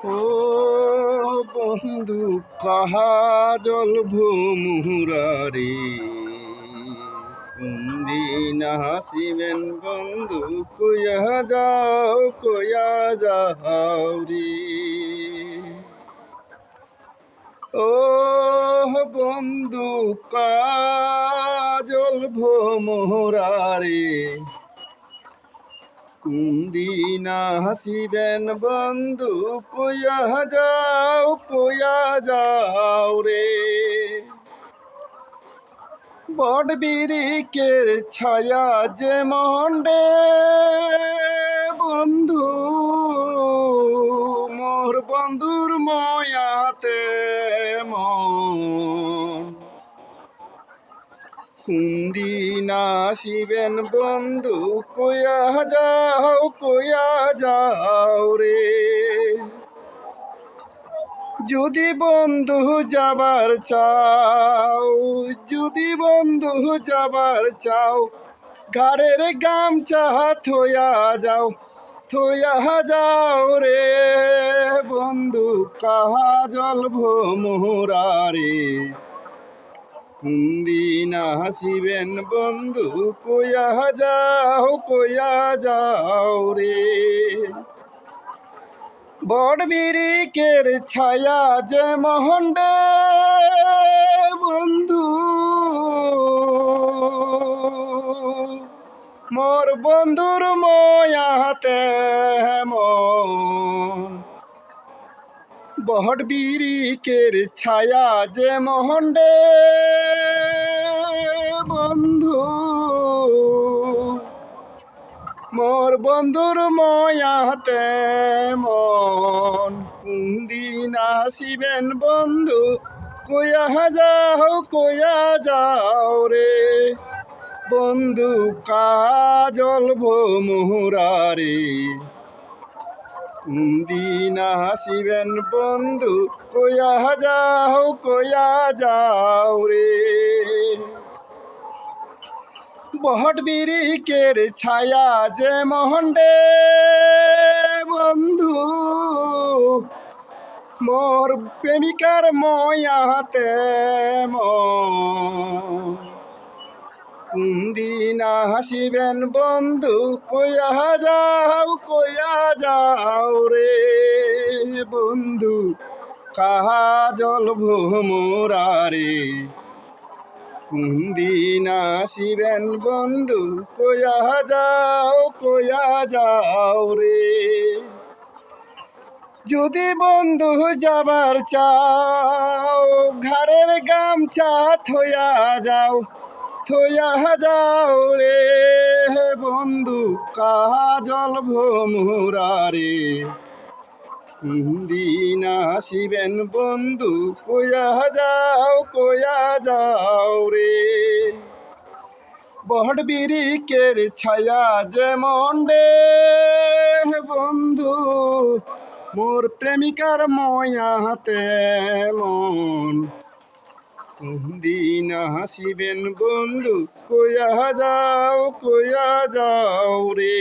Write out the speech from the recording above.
ও বন্ধু কাহা জল ভোমুরারে কোন দিন হাসিবেন বন্ধু কয়া যাও রে। ও বন্ধু কাজল ভোমরারে কোন দিন হাসিবেন বন্ধু কয়া যাও রে। বট বিরিকের ছায়া যে মন্ডে বন্ধু মোর বন্ধুর ময়াতে মন কোন দিন আসিবেন বন্ধু কয়া যাও রে। যদি বন্ধু যাবার চাও ঘরের গামছা থইয়া যাও রে। বন্ধু কাহা জল ভোমরারে কোন দিন হাসিবেন বন্ধু কয়া যাও রে। বড় বিরিকের ছায়া যে মহন্ডে বন্ধু মোর বন্ধুর ময়াতে মন বড় বিরিকের ছায়া যে মহন্ডে বন্ধু মোর বন্ধুর ময়াতে মন কোন দিন আসিবেন বন্ধু কয়া যাও রে। বন্ধু কাজল ভোমরারে কোন দিন আসিবেন বন্ধু কয়া যাও রে। বট বিরিকের ছায়া যে মহন্ডে বন্ধু মোর প্রেমিকার ময়াতে মন কোন দিন হাসিবেন বন্ধু কয়া যাও রে। বন্ধু কাহা জল ভোমরারে কোন দিন আসিবেন বন্ধু কয়া যাও রে। যদি বন্ধু যাবার চাও ঘরের গামছা থইয়া যাও রে। বন্ধু কাহা জল ভোমরারে কোন দিন আসিবেন বন্ধু কয়া যাও রে। বট বিরিকের ছায়া যে মন্ডে বন্ধু মোর প্রেমিকার ময়াতে মন কোন দিন হাসিবেন বন্ধু কয়া যাও রে।